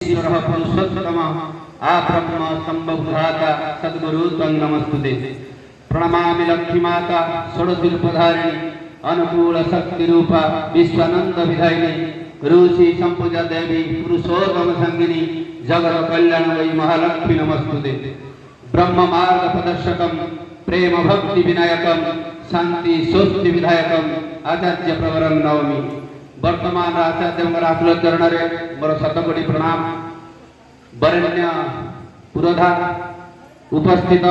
ईश्वरः पुरुषोत्तमः आब्रह्म संबुधाता सद्गुरु त्वं नमस्तुते। प्रणमामि लक्ष्मी माता षोडशीरूपधारिणी अनुकूल शक्ति रूपा विश्वानंद विधायिनी ऋषि संपूजा देवी पुरुषोत्तम संगिनी जगत कल्याण वै महालक्ष्मी नमस्तुते। ब्रह्म मार्ग प्रदर्शकम प्रेम भक्ति विनायकम शांति स्वस्ति विधायकम आचार्य प्रवरम नवमी। वर्तमान आचार्य आकुल चरण मोर शतकोटी प्रणाम। वरेण्य पुरोधा उपस्थित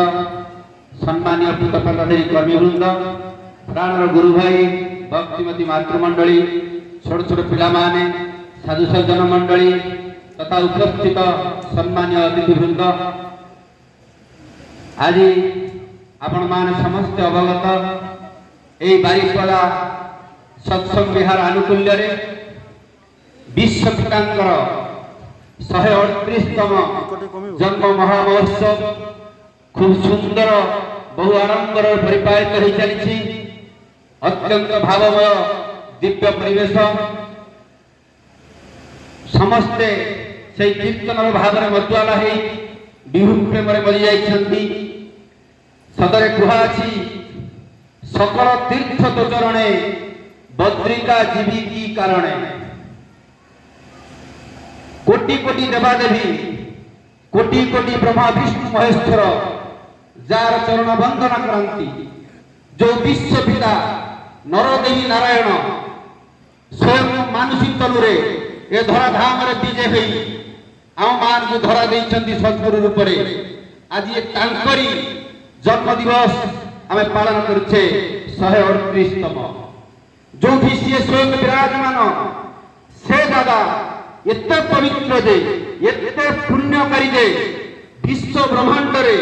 सम्मान्य पूतपदाधिकारी कर्मीवृंद प्राणर गुरु भाई भक्तिमती मातृमंडली छोट छोट पिला माने साधु सज्जन मंडली तथा उपस्थित सम्मान्य अतिथिवृंद आज आपण मान समस्त अवगत यही बारिपदा सत्संग विहार आनुकूल्य विश्व पितांकर 138तम जन्म महामहोत्सव खूब सुंदर बहु आडंबर परिपालित हो चली। अत्यंत भावमय दिव्य परिवेश समस्ते से कीर्तन भाव में मधुआला हो विभु प्रेम मरी जाती। सदरे कुहाची सकल तीर्थ तो चरणे बद्रिका जीवी की कारणे। कोटि कोटि देवादेवी कोटि कोटि ब्रह्मा विष्णु महेश्वर जार चरण वंदना करती। जो विश्व पिता नरदेवी नारायण स्वयं मानुषी तलुरे ए धरा धाम रे विजय होई आम मान को धरा देइछंती सद्गुरु रूप रे। आज ये तांकरी जन्म दिवस आमे पालन करछे 138तम। जो भी सी स्वयं विराजमान से दादा एते पवित्र जे एते पुण्यकारी जे विश्व ब्रह्मांड रे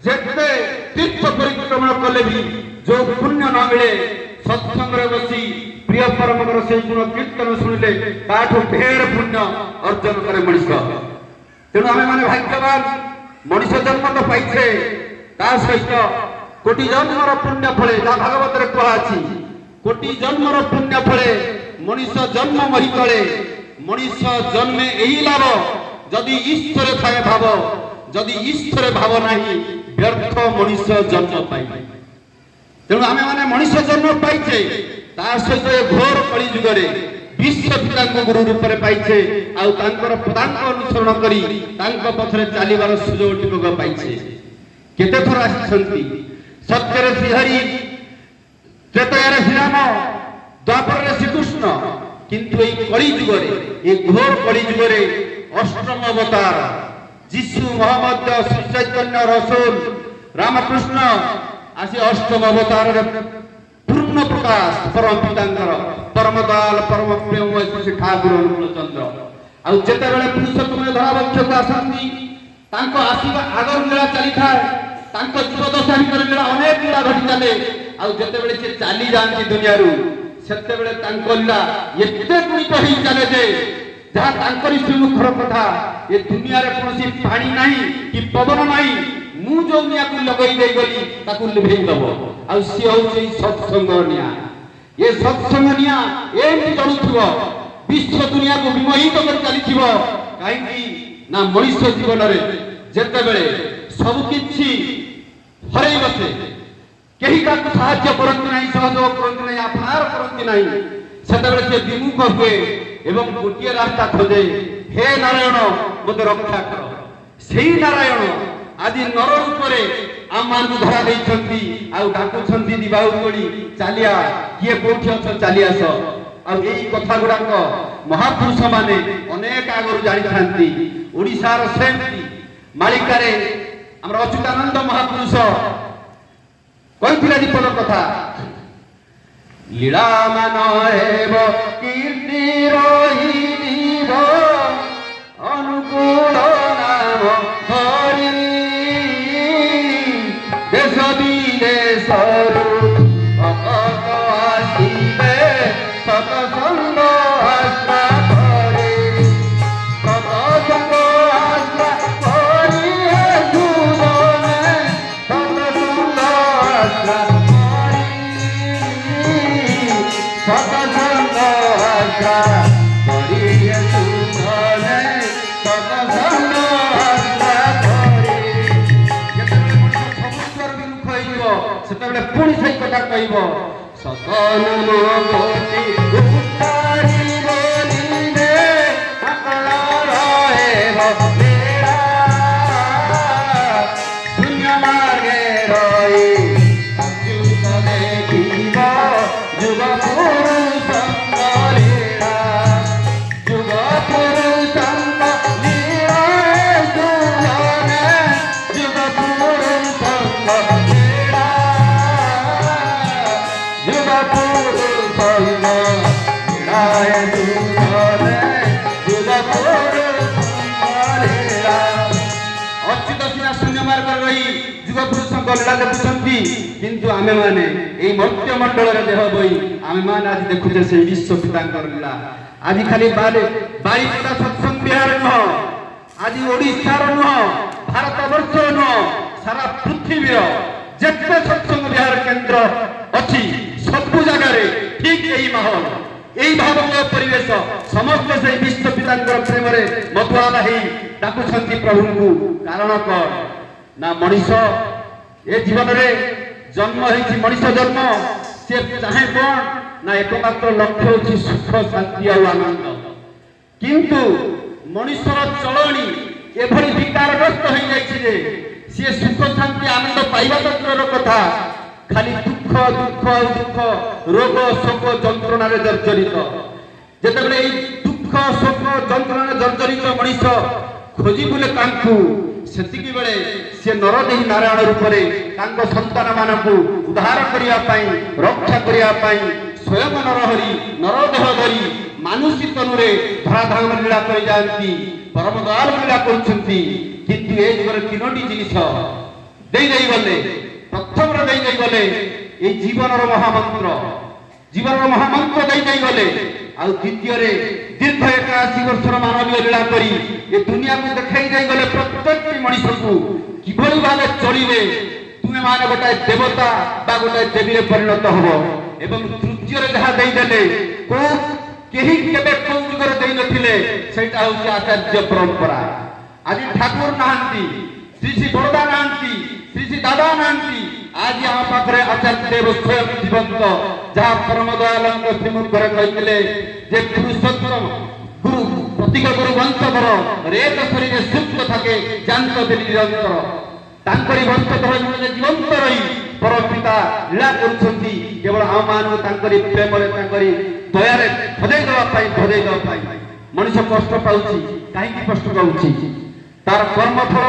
जेते तीर्थ परिक्रमण कले भी जो पुण्य न मिले सत्संग रे बसी प्रिय परमकर से गुण कीर्तन सुनिले ताठो ढेर पुण्य अर्जन करे मनुष्य। तेणु आमे माने भाग्यवान मनुष्य जन्म तो पाइछे ता सहित कोटि जन्मर पुण्य फले जा भागवत रे कहा अछि कोटि जन्मर पुण्य फले मनुष्य जन्म मही तळे। मनुष्य जन्मे एही लाभ जदि ईश्वर थाए भाव जदि ईश्वर भाव नाही व्यर्थ मनुष्य जन्म पाई। तेणु आमे माने मनुष्य जन्म पाइछे ता सहित घोर कली जुगरे विश्व पिता गुरु रूप में पाइछे आउ तांकर पदांक अनुसरण करी तांक पथरे चालिबार सुजोग टिपक पाइछे। केते थर आछंती सत्यरे श्रीहरि त्रेतयारे श्रीराम द्वापर रे श्रीकृष्ण किंतु ए कली जुगरे ए घोर कली जुगरे अष्टम अवतार जीशु मोहम्मद श्री चैतन्य रसूल रामकृष्ण आसी अष्टम अवतार रे पूर्ण प्रकाश परम पितांकर परम दयाल परम प्रेम श्री ठाकुर अनुकूल चंद्र आउ जेते बेले पुरुषोत्तम धरावक्षक आसंती तांको आसीबा आगर लीला चली थाए तांको जीवदशा भीतर लीला अनेक लीला घटी चले आउ जेते बेले से चाली जांती दुनिया रु सेते बेले तांको लीला एते गुणित होई चले जे जहाँ तांकरी श्रीमुखर कथा ये दुनिया रे कोनसी पानी नाही कि पवन नाही मु जो निया को लगई दे गली ताकू लिभेई दबो आ सी होची सत्संग निया। ये सत्संग निया एमि जळुथिबो विश्व दुनिया को विमोहित कर चलीथिबो काहेकि ना मनुष्य जीवन रे जेते बेले सब किछि हरई बसे केही का साहाय्य करंती नाही सहयोग करंती नाही अपनार करंती नाही सेते बेले से विमुख हुए एवं गोटे रास्ता खोजे हे नारायण मते रक्षा कर। सेही नारायण आदि नर रूप आम मान धरा देइछंती आउ डाकुछंती दिबाहु कोडी चालिया किए कोठी अछ चाली आस आउ एई कथा गुडाक महापुरुष माने अनेक आगरु जानि थांती। ओडिसार सेंती मालिका रे हमर अच्युतानंद महापुरुष कहिथिला दीपक कथा लीला मान हेब कीर्ति रही दीव अनुकूल नाम हरि देश विदेश भक्त आसिबे सतसंग आश्रा करे सतसंग आश्रा करी हे सुजने सतसंग आश्रा सतसंग आश्रा करी हे सुजने ସେତେବେଳେ ପୁଣି ସେଇ କଥା କହିବ ସତନାମ କୋଟି ଉତ୍ତାରି ବୋଲିଲେ ଅକଳ ରହେବ ବେଳା ଶୂନ୍ୟ ମାର୍ଗେ ରହି ଅଚ୍ୟୁତ ଦେଖିବ ଯୁଗ ପୁରୁଷଙ୍କ ଲୀଳା ଯୁଗ ପୁରୁଷଙ୍କ ଲୀଳା ଶୁଣେ ଯୁଗ ପୁରୁଷଙ୍କ ଲୀଳା ଯୁଗ ପୁରୁଷଙ୍କ ଲୀଳାଏ ଶୁଣେ ଯୁଗ ପୁରୁଷଙ୍କ ଲୀଳା ଅଚ୍ୟୁତ ସିନା ଶୂନ୍ୟ ମାର୍ଗରେ ରହି ଯୁଗ ପୁରୁଷଙ୍କ ଲୀଳା ଦେଖୁଛନ୍ତି କିନ୍ତୁ ଆମେମାନେ এই মর্ত্য মণ্ডলের দেহ বই ଆମେମାନେ ଆଜି ଦେଖୁଛେ সেই ବିଶ୍ୱ ପିତାଙ୍କର ଲୀଳା ଆଜି ଖାଲି ବାରିପଦା ସତ୍ସଙ୍ଗ ବିହାର ନୁହଁ ଆଜି ଓଡ଼ିଶାର ନୁହଁ ଭାରତ ବର୍ଷର ନୁହଁ ସାରା ପୃଥିବୀର ଯେତେ ସତ୍ସଙ୍ଗ ବିହାର କେନ୍ଦ୍ର ଅଛି ସବୁ ଜାଗାରେ ଠିକ ଏହି ମାହୋଲ এই ଭାବମୟ ପରିବେଶ ସମସ୍ତେ ସେଇ ବିଶ୍ୱ ପିତାଙ୍କର ପ୍ରେମରେ ମତୁଆଲା ହେଇ ଡାକୁଛନ୍ତି ପ୍ରଭୁଙ୍କୁ କାରଣ କଣ ନା ମଣିଷ ଏ ଜୀବନରେ ଜନ୍ମ ହେଇଛି ମଣିଷ ଜନ୍ମ ସେ ଚାହେଁ କଣ ନା ଏକମାତ୍ର ଲକ୍ଷ୍ୟ ହେଉଛି ସୁଖ ଶାନ୍ତି ଆଉ ଆନନ୍ଦ କିନ୍ତୁ ମଣିଷର ଚଳଣି ଏଭଳି ବିକାରଗ୍ରସ୍ତ ହେଇଯାଇଛି ଯେ ସିଏ ସୁଖ ଶାନ୍ତି ଆନନ୍ଦ ପାଇବା ତ ଦୂରର କଥା ଖାଲି ଦୁଃଖ ଦୁଃଖ ଆଉ ଦୁଃଖ ରୋଗ ଶୋକ ଯନ୍ତ୍ରଣାରେ ଜର୍ଜରିତ ଯେତେବେଳେ ଏଇ ଦୁଃଖ ଶୋକ ଯନ୍ତ୍ରଣାରେ ଜର୍ଜରିତ ମଣିଷ ଖୋଜି ବୁଲେ ତାଙ୍କୁ ସେତିକି ବେଳେ ସେ ନରଦେହୀ ନାରାୟଣ ରୂପରେ ତାଙ୍କ ସନ୍ତାନ ମାନଙ୍କୁ ଉଦ୍ଧାର କରିବା ପାଇଁ ରକ୍ଷା କରିବା ପାଇଁ ସ୍ୱୟଂ ନରହରି ନରଦେହ ଧରି ମାନୁଷୀ ତନୁରେ ଧରାଧାମ ଲୀଳା କରି ଯାଆନ୍ତି ପରମ ଦୟାଳୁ ଲୀଳା କରୁଛନ୍ତି କିନ୍ତୁ ଏ ଯୁଗରେ ତିନୋଟି ଜିନିଷ ଦେଇ ଗଲେ ପ୍ରଥମରେ ଦେଇ ଗଲେ ଏଇ ଜୀବନର ମହାମନ୍ତ୍ର ଦେଇ ଗଲେ ଆଉ ଦ୍ୱିତୀୟରେ ଦୀର୍ଘ 81 ବର୍ଷର ମାନବୀୟ ଲୀଳା କରି ଏ ଦୁନିଆକୁ ଦେଖାଇ ଦେଇ ଗଲେ ପ୍ରତ୍ୟେକଟି ମଣିଷକୁ କିଭଳି ଭାବେ ଚଳିଲେ ତୁମେ ମାନେ ଗୋଟାଏ ଦେବତା ବା ଗୋଟାଏ ଦେବୀରେ ପରିଣତ ହବ ଏବଂ ତୃତୀୟରେ ଯାହା ଦେଇଦେଲେ କେହି କେବେ କୋଉ ଯୁଗରେ ଦେଇନଥିଲେ ସେଇଟା ହଉଛି ଆଚାର୍ଯ୍ୟ ପରମ୍ପରା ଆଜି ଠାକୁର ନାହାନ୍ତି ଶ୍ରୀ ଶ୍ରୀ ବଡ଼ଦା ନାହାନ୍ତି ଶ୍ରୀ ଶ୍ରୀ ଦାଦା ନାହାନ୍ତି ଆଜି ଆମ ପାଖରେ ଆଚାର୍ଯ୍ୟ ଦେବ ସ୍ୱୟଂ ଜୀବନ୍ତ ଯାହା ପରମ ଦୟାଳଙ୍କ ଶ୍ରୀମୁଖରେ କହିଥିଲେ ଯେ ପୁରୁଷୋତ୍ତମ ଗୁରୁ ପ୍ରତୀକ ଗୁରୁ ବଂଶଧର ରେତ ଶରୀରେ ସୁପ୍ତ থাকে ଜାନ୍ତ ଦିନ ନିରନ୍ତର ତାଙ୍କରି ବଂଶଧର ଜୀବନ୍ତ ରହି ପରମ ପିତା ଲୀଳା କରୁଛନ୍ତି କେବଳ ଆମମାନଙ୍କୁ ତାଙ୍କରି ପ୍ରେମରେ ତାଙ୍କରି ଦୟାରେ ଭଜେଇ ଦେବା ପାଇଁ ମଣିଷ କଷ୍ଟ ପାଉଛି କାହିଁକି କଷ୍ଟ ପାଉଛି ତାର କର୍ମଫଳ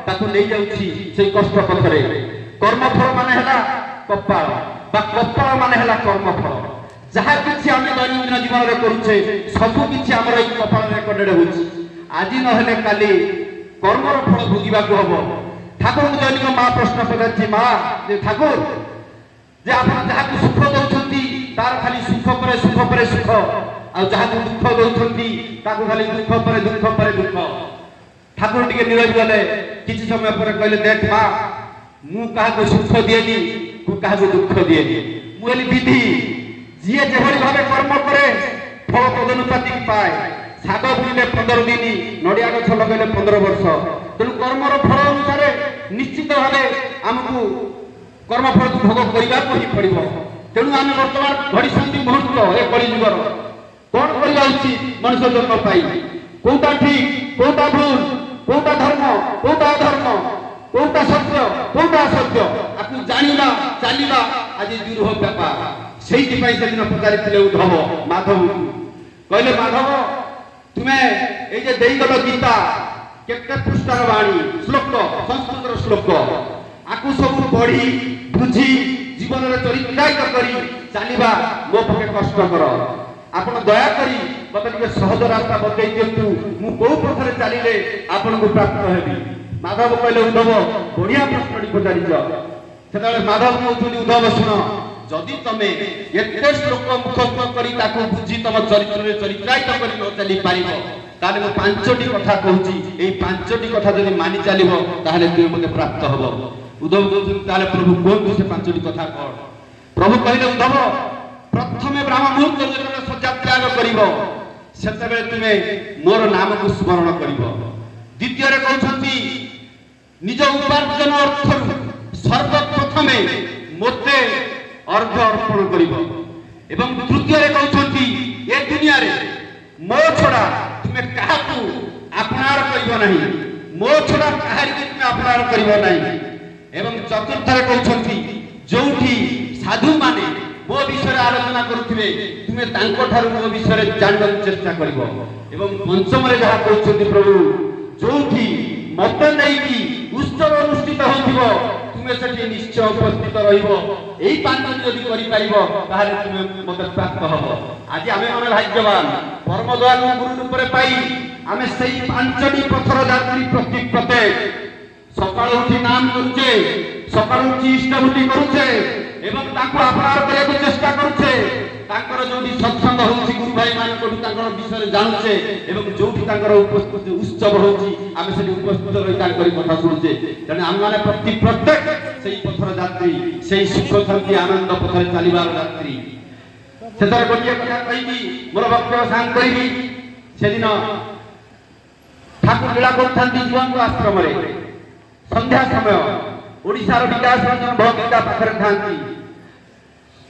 ତାକୁ ନେଇଯାଉଛି ସେଇ କଷ୍ଟ ପଥରେ କର୍ମଫଳ ମାନେ ହେଲା କପାଳ ବା କପାଳ ମାନେ ହେଲା କର୍ମଫଳ ଯାହା କିଛି ଆମେ ଦୈନନ୍ଦିନ ଜୀବନରେ କରୁଛେ ସବୁ କିଛି ଆମର ଏଇ କପାଳ ରେକର୍ଡେଡ୍ ହେଉଛି ଆଜି ନହେଲେ କାଲି କର୍ମର ଫଳ ଭୋଗିବାକୁ ହବ ଠାକୁରଙ୍କୁ ଦୈନିକ ମା ପ୍ରଶ୍ନ ପଚାରିଛି ମା ଯେ ଠାକୁର ଯେ ଆପଣ ଯାହାକୁ ସୁଖ ଦଉଛନ୍ତି ତାର ଖାଲି ସୁଖ ପରେ ସୁଖ ଆଉ ଯାହାକୁ ଦୁଃଖ ଦଉଛନ୍ତି ତାକୁ ଖାଲି ଦୁଃଖ ପରେ ଦୁଃଖ ଠାକୁର ଟିକେ ନିରଜ ଗଲେ କିଛି ସମୟ ପରେ କହିଲେ ଦେଖ ମା ମୁଁ କାହାକୁ ସୁଖ ଦିଏନି ତୁ କାହାକୁ ଦୁଃଖ ଦିଏନି ମୁଁ ହେଲି ବିଧି ଯିଏ ଯେଭଳି ଭାବେ କର୍ମ କରେ ଫଳ ତଦନୁପାତି ପାଏ ଶାଗ ବୁଣିଲେ 15 ଦିନ ନଡ଼ିଆ ଗଛ ଲଗାଇଲେ 15 ବର୍ଷ ତେଣୁ କର୍ମର ଫଳ ଅନୁସାରେ ନିଶ୍ଚିତ ଭାବେ ଆମକୁ କର୍ମଫଳକୁ ଭୋଗ କରିବାକୁ ହିଁ ପଡ଼ିବ ତେଣୁ ଆମେ ବର୍ତ୍ତମାନ ଘଡ଼ିଛନ୍ତି ମୁହୂର୍ତ୍ତ ଏ କଳିଯୁଗର କଣ କରିବା ଉଚିତ ମଣିଷ ଜନ୍ମ ପାଇ କୋଉଟା ଠିକ କୋଉଟା ଭୁଲ କୋଉଟା ଧର୍ମ କୋଉଟା ଅଧର୍ମ କୋଉଟା ସତ୍ୟ କୋଉଟା ଅସତ୍ୟ ଆକୁ ଜାଣିବା ଚାଲିବା ଆଜି ଦୁରୂହ ବ୍ୟାପାର ସେଇଥିପାଇଁ ସେଦିନ ପଚାରିଥିଲେ ଉଦ୍ଧବ ମାଧବଙ୍କୁ କହିଲେ ମାଧବ ତୁମେ এই যে ଦେଇଗଲ ଗୀତା କେତେ ପୃଷ୍ଠାର ବାଣୀ ଶ୍ଲୋକ ସଂସ୍କୃତର ଶ୍ଲୋକ ଆକୁ ସବୁ ପଢି ବୁଝି ଜୀବନରେ ଚରିତ୍ରାୟିତ କରି ଚାଲିବା ମୋ ପକ୍ଷେ କଷ୍ଟକର ଆପଣ ଦୟାକରି ମୋତେ ଟିକେ ସହଜ ରାସ୍ତା ବତେଇ ଦିଅନ୍ତୁ ମୁଁ କୋଉ ପଥରେ ଚାଲିଲେ ଆପଣଙ୍କୁ ପ୍ରାପ୍ତ ହେବି ମାଧବ କହିଲେ ଉଦ୍ଧବ ବଢିଆ ପ୍ରଶ୍ନଟି ପଚାରିଛ ସେତେବେଳେ ମାଧବ କହୁଛନ୍ତି ଉଦ୍ଧବ ଶୁଣ ଯଦି ତମେ ଏତେ ଶ୍ଲୋକ ମୁଖସ୍ଥ କରି ତାକୁ ବୁଝି ତମ ଚରିତ୍ରରେ ଚରିତ୍ରାୟିତ କରି ନ ଚାଲି ପାରିବ ତାହେଲେ ମୁଁ 5ଟି କଥା କହୁଛି ଏଇ 5ଟି କଥା ଯଦି ମାନି ଚାଲିବ ତାହେଲେ ତୁମେ ମୋତେ ପ୍ରାପ୍ତ ହବ ଉଦ୍ଧବ କହୁଛନ୍ତି ତାହେଲେ ପ୍ରଭୁ କୁହନ୍ତୁ ସେ 5ଟି କଥା କଣ ପ୍ରଭୁ କହିଲେ ଉଦ୍ଧବ ପ୍ରଥମେ ବ୍ରାହ୍ମ ମୁହୂର୍ତ୍ତ ଯେତେବେଳେ ଶଯ୍ୟା ତ୍ୟାଗ କରିବ ସେତେବେଳେ ତୁମେ ମୋର ନାମକୁ ସ୍ମରଣ କରିବ ଦ୍ୱିତୀୟରେ କହୁଛନ୍ତି ନିଜ ଉପାର୍ଜନ ଅର୍ଥରୁ ସର୍ବପ୍ରଥମେ ମୋତେ ଅର୍ଘ୍ୟ ଅର୍ପଣ କରିବ। ଏବଂ ତୃତୀୟରେ କହୁଛନ୍ତି ଏ ଦୁନିଆରେ ମୋ ଛଡ଼ା ତୁମେ କାହାକୁ ଆପଣାର କରିବ ନାହିଁ, ମୋ ଛଡ଼ା କାହାରିକୁ ତୁମେ ଆପଣାର କରିବ ନାହିଁ। ଏବଂ ଚତୁର୍ଥରେ କହୁଛନ୍ତି ଯୋଉଠି ସାଧୁମାନେ ମୋ ବିଷୟରେ ଆଲୋଚନା କରୁଥିବେ ତୁମେ ତାଙ୍କଠାରୁ ମୋ ବିଷୟରେ ଜାଣିବାକୁ ଚେଷ୍ଟା କରିବ। ଏବଂ ପଞ୍ଚମରେ ଯାହା କହୁଛନ୍ତି ପ୍ରଭୁ ଯୋଉଠି ମତେ ନେଇକି ଉତ୍ସବ ଅନୁଷ୍ଠିତ ହେଉଥିବ ତୁମେ ସେଠି ନିଶ୍ଚୟ ଉପସ୍ଥିତ ରହିବ। ଏଇ ପାଞ୍ଚଟି ଯଦି କରିପାରିବ ତାହେଲେ ତୁମେ ମତେ ପ୍ରାପ୍ତ ହବ। ଆଜି ଆମେ ମାନେ ଭାଗ୍ୟବାନ ପରମ ଦୟାଳୁ ଗୁରୁ ରୂପରେ ପାଇ ଆମେ ସେଇ ପାଞ୍ଚଟି ପଥର ଯାତ୍ରୀ ପ୍ରତ୍ୟେକ ସକାଳୁ ଉଠି ନାମ କରୁଛେ, ସକାଳୁ ଉଠି ଇଷ୍ଟଭୂତି କରୁଛେ ଏବଂ ତାଙ୍କୁ ଆପଣାର କରିବାକୁ ଚେଷ୍ଟା କରୁଛେ। ତାଙ୍କର ଯୋଉଠି ସତ୍ସଙ୍ଗ ହଉଛି ଗୁରୁ ଭାଇ ମାନଙ୍କଠୁ ତାଙ୍କର ବିଷୟରେ ଜାଣୁଛେ ଏବଂ ଯୋଉଠି ତାଙ୍କର ଉପସ୍ଥିତି ଉତ୍ସବ ହଉଛି ଆମେ ସେଠି ଉପସ୍ଥିତ ରହି ତାଙ୍କରି କଥା ଶୁଣୁଛେ। ତେଣୁ ଆମେମାନେ ପ୍ରତ୍ୟେକ ସେଇ ପଥର ଯାତ୍ରୀ, ସେଇ ସୁଖ ଶାନ୍ତି ଆନନ୍ଦ ପଥରେ ଚାଲିବାର ଯାତ୍ରୀ। ସେଥିରେ ଗୋଟିଏ କଥା କହିବି, ମୋର ବକ୍ତବ୍ୟ ସାଙ୍ଗ କରିବି। ସେଦିନ ଠାକୁର ଲୀଳା କରୁଥାନ୍ତି ଜୀବଙ୍କ ଆଶ୍ରମରେ। ସନ୍ଧ୍ୟା ସମୟ ଓଡ଼ିଶାର ବିକାଶ ରଞ୍ଜନ ଭଗିକା ପାଖରେ ଥାନ୍ତି।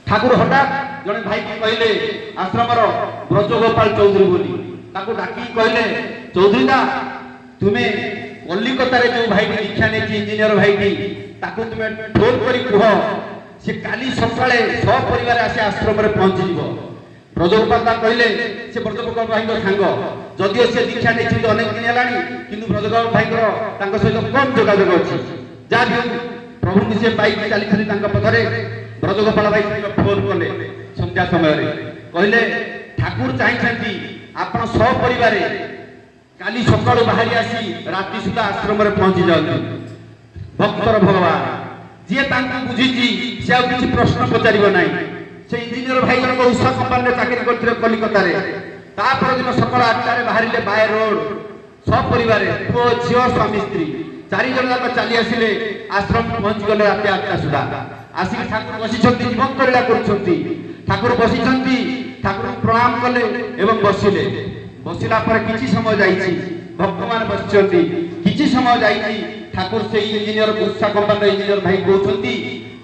ଠାକୁର ହଠାତ୍ ଜଣେ ଭାଇକି କହିଲେ ଆଶ୍ରମର ବ୍ରଜଗୋପାଳ ଚୌଧୁରୀ ବୋଲି, ତାକୁ ଡାକି କହିଲେ ଚୌଧୁରୀଦା ତୁମେ କଲିକତାରେ ଯୋଉ ଭାଇଟି ଦୀକ୍ଷା ନେଇଛି ଇଞ୍ଜିନିୟର ଭାଇଟି ତାକୁ ତୁମେ ଫୋନ କରି କୁହ ସେ କାଲି ସକାଳେ ସପରିବାର ଆସି ଆଶ୍ରମରେ ପହଞ୍ଚିଯିବ। ବ୍ରଜଗୋପାଳ କହିଲେ ସେ ବ୍ରଜଗୋପାଳ ଭାଇଙ୍କ ସାଙ୍ଗ, ଯଦିଓ ସେ ଦୀକ୍ଷା ନେଇଛନ୍ତି ଅନେକ ଦିନ ହେଲାଣି କିନ୍ତୁ ବ୍ରଜଗୋପାଳ ଭାଇଙ୍କର ତାଙ୍କ ସହିତ କମ୍ ଯୋଗାଯୋଗ ଅଛି। ଯାହା ବି ହଉ ପ୍ରଭୁଙ୍କୁ ସେ ପାଇକି ଚାଲିଛନ୍ତି ତାଙ୍କ ପଥରେ। ବ୍ରଜଗୋପାଳ ଭାଇ ଫୋନ କଲେ ସନ୍ଧ୍ୟା ସମୟରେ, କହିଲେ ଠାକୁର ଚାହିଁଛନ୍ତି ଆପଣ ସପରିବାରେ କାଲି ସକାଳୁ ବାହାରି ଆସି ରାତି ସୁଦ୍ଧା ଆଶ୍ରମରେ ପହଞ୍ଚି ଯାଆନ୍ତୁ। ଭକ୍ତର ଭଗବାନ ଯିଏ ତାଙ୍କୁ ବୁଝିଛି ସେ ଆଉ କିଛି ପ୍ରଶ୍ନ ପଚାରିବ ନାହିଁ। ସେ ଇଞ୍ଜିନିୟର ଭାଇ ଜଣକ ଉଷା କମ୍ପାନୀରେ ଚାକିରି କରିଥିଲେ କଲିକତାରେ। ତା ପରଦିନ ସକାଳ 8ଟାରେ ବାହାରିଲେ ବାଏ ରୋଡ ସପରିବାରେ, ପୁଅ ଝିଅ ସ୍ୱାମୀ ସ୍ତ୍ରୀ 4 ଜଣ ଯାକ ଚାଲି ଆସିଲେ ଆଶ୍ରମ ପହଞ୍ଚିଗଲେ ରାତି 8ଟା ସୁଦ୍ଧା। ଆସିକି ଠାକୁର ବସିଛନ୍ତି, ଜୀବନ୍ତ ଲୀଳା କରୁଛନ୍ତି। ଠାକୁର ବସିଛନ୍ତି, ଠାକୁର ପ୍ରଣାମ କଲେ ଏବଂ ବସିଲେ। ବସିଲା ପରେ କିଛି ସମୟ ଯାଇଛି, ଭକ୍ତମାନେ ବସିଛନ୍ତି। କିଛି ସମୟ ଯାଇଛି ଠାକୁର ସେଇ ଇଞ୍ଜିନିୟର ଉଷା କମ୍ପାନୀର ଇଞ୍ଜିନିୟର ଭାଇ କହୁଛନ୍ତି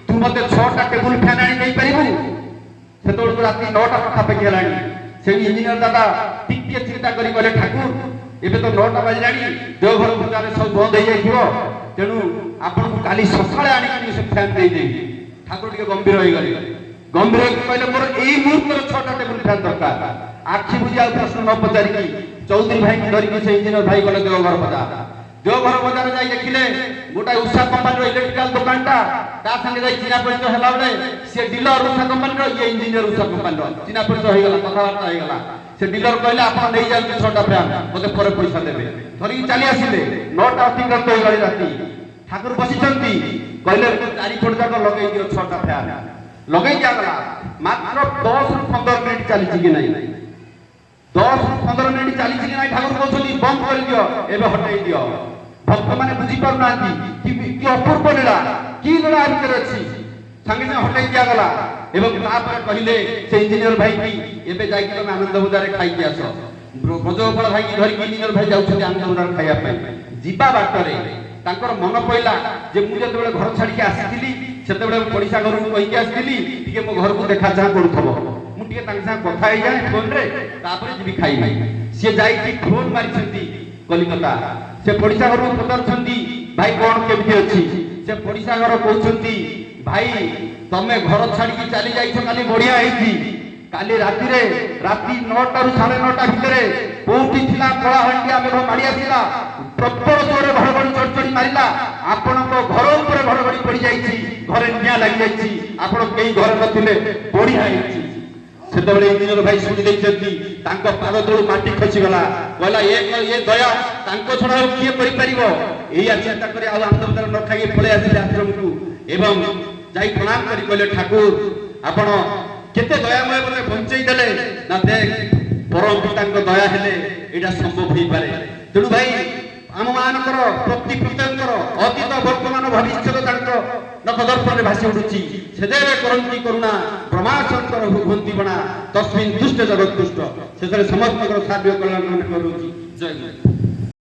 ତୁ ମତେ 6ଟା ଟେବୁଲ ଫ୍ୟାନ୍ ଆଣି ଦେଇପାରିବୁ? ସେତେବେଳକୁ ରାତି 9ଟା ପାଖାପାଖି ହେଲାଣି। ସେଇ ଇଞ୍ଜିନିୟର ଦାଦା ଟିକେ ଚିନ୍ତା କରି କହିଲେ ଠାକୁର ଏବେ ତ 9ଟା ବାଜିଲାଣି, ଦେଓଘର ବଜାରରେ ସବୁ ବନ୍ଦ ହେଇଯାଇଥିବ, ତେଣୁ ଆପଣଙ୍କୁ କାଲି ସକାଳେ ଆଣିକି ସେ ଫ୍ୟାନ୍ ଦେଇଦେବି। ଠାକୁର ଟିକେ ଗମ୍ଭୀର ହେଇଗଲେ। ଗମ୍ଭୀର ହେଇକି କହିଲେ ମୋର ଏଇ ମୁହୂର୍ତ୍ତରେ 6ଟା ଟେବୁଲ ଫ୍ୟାନ୍ ଦରକାର। ଆଖି ବୁଝି ଆଉ ପ୍ରଶ୍ନ ନ ପଚାରିକି ଚୌଧୁରୀ ଭାଇକି ଧରିକି ସେ ଇଞ୍ଜିନିୟର ଭାଇ ଗଲେ ଦେଓଘର ବଜାର। ଦେଓଘର ବଜାର ଯାଇ ଦେଖିଲେ ଗୋଟାଏ ଉଷା କମ୍ପାନୀର ଇଲେକ୍ଟ୍ରିକାଲ ଦୋକାନଟା, ତା ସାଙ୍ଗେ ଯାଇ ଚିହ୍ନା ପରିଚୟ ହେଲା ବେଳେ ସେ ଡିଲର ଉଷା କମ୍ପାନୀର, ଇଏ ଇଞ୍ଜିନିୟର ଉଷା କମ୍ପାନୀର। ଚିହ୍ନା ପରିଚୟ ହେଇଗଲା, କଥାବାର୍ତ୍ତା ହେଇଗଲା। ସେ ଡିଲର କହିଲେ ଆପଣ ନେଇଯାଆନ୍ତୁ 6ଟା ଫ୍ୟାନ୍, ମୋତେ ପରେ ପଇସା ଦେବେ। ଧରିକି ଚାଲି ଆସିଲେ। 9ଟା ଅତିକ୍ରାନ୍ତ ହେଇଗଲା ରାତି। ଠାକୁର ବସିଛନ୍ତି, କହିଲେ 4 ଫୁଟ ଯାକ ଲଗେଇ ଦିଅ 6ଟା ଫ୍ୟାନ୍। ଲଗେଇ ଦିଆଗଲା। ମାତ୍ର 10ରୁ 15 ମିନିଟ୍ ଚାଲିଛି କି ନାହିଁ, 10ରୁ 15 ମିନିଟ୍ ଚାଲିଛି କି ନାହିଁ ଠାକୁର କହୁଛନ୍ତି ବନ୍ଦ କରିଦିଅ, ଏବେ ହଟେଇ ଦିଅ। ଭକ୍ତମାନେ ବୁଝିପାରୁନାହାନ୍ତି କି ଅପୂର୍ବ ଲୀଳା, କି ଲୀଳା ଭିତରେ ଅଛି। ସାଙ୍ଗେ ସାଙ୍ଗେ ହଟେଇ ଦିଆଗଲା ଏବଂ ତାପରେ କହିଲେ ସେ ଇଞ୍ଜିନିୟର ଭାଇକି ଏବେ ଯାଇକି ତମେ ଆନନ୍ଦ ବଜାରରେ ଖାଇକି ଆସ। ବ୍ରଜଗୋପାଳ ଭାଇକି ଧରିକି ଇଞ୍ଜିନିୟର ଭାଇ ଯାଉଛନ୍ତି ଆନନ୍ଦ ବଜାର ଖାଇବା ପାଇଁ। ଯିବା ବାଟରେ ତାଙ୍କର ମନ ପଇଲା ଯେ ମୁଁ ଯେତେବେଳେ ଘର ଛାଡିକି ଆସିଥିଲି ସେତେବେଳେ ପଡ଼ିଶା ଘରକୁ କହିକି ଆସିଥିଲି ଟିକେ ମୋ ଘରକୁ ଦେଖା ଚାହାଁ କରୁଥିବ, ମୁଁ ଟିକେ ତାଙ୍କ ସାଙ୍ଗେ କଥା ହେଇଯାଏ ଫୋନରେ, ତାପରେ ଯିବି ଖାଇବି। ସିଏ ଯାଇକି ଫୋନ ମାରିଛନ୍ତି କଲିକତା। ସେ ପଡ଼ିଶା ଘରକୁ ପଚାରୁଛନ୍ତି ଭାଇ କଣ କେମିତି ଅଛି? ସେ ପଡ଼ିଶା ଘର କହୁଛନ୍ତି ଭାଇ ତମେ ଘର ଛାଡିକି ଚାଲି ଯାଇଛ କାଲି ବଢିଆ ହେଇଛି। କାଲି ରାତିରେ ରାତି 9ଟାରୁ 9:30 ଭିତରେ କୋଉଠି ଥିଲା କଳାହାଣ୍ଡିଆ ମେଘ ମାଡ଼ି ଆସିଲା, ପ୍ରବଳ ଜୋରରେ ଘଡଘଡି ଚଡଚଡି ମାରିଲା, ଆପଣଙ୍କ ଘର ଉପରେ ଘଡଘଡି ପଡି ଯାଇଛି, ଘରେ ନିଆଁ ଲାଗି ଯାଇଛି, ଆପଣ କେହି ଘରେ ନଥିଲେ, ବଢିଆ ହେଇଛି। ସେତେବେଳେ ଇଞ୍ଜିନିୟର ଭାଇ ଶୁଣି ଦେଇଛନ୍ତି, ତାଙ୍କ ପାଦ ତଳୁ ମାଟି ଖସିଗଲା। କହିଲା ଏ ଦୟା ତାଙ୍କ ଛଡା ଆଉ କିଏ କରିପାରିବ? ଏଇଆ ଚିନ୍ତା କରି ଆଉ ଆନନ୍ଦବଜାର ନ ଖାଇକି ପଳେଇ ଆସିଲେ ଆଶ୍ରମକୁ ଏବଂ ଯାଇ ପ୍ରଣାମ କରି କହିଲେ ଠାକୁର ଆପଣ କେତେ ଦୟାମୟ ଭାବେ ବଞ୍ଚେଇ ଦେଲେ। ନା ଦେଖ ପରମ ପିତାଙ୍କ ଦୟା ହେଲେ ଏଇଟା ସମ୍ଭବ ହେଇପାରେ। ତେଣୁ ଭାଇ ଆମ ମାନଙ୍କର ପ୍ରତ୍ୟେକଙ୍କର ଅତୀତ ବର୍ତ୍ତମାନ ଭବିଷ୍ୟତ ତାଙ୍କ ନଖଦର୍ପଣରେ ଭାସି ଉଠୁଛି। ସେଦେବେ କରନ୍ତି କରୁଣା ବ୍ରହ୍ମାଶଙ୍କର ହୁଅନ୍ତି ବଣା ତସ୍ମିନ୍ ଦୁଷ୍ଟ ଜଗତ ଦୁଷ୍ଟ। ସେଥିରେ ସମସ୍ତଙ୍କର ସାହାଯ୍ୟ କଲ୍ୟାଣ କରୁଛି। ଜୟ ଗୁରୁ।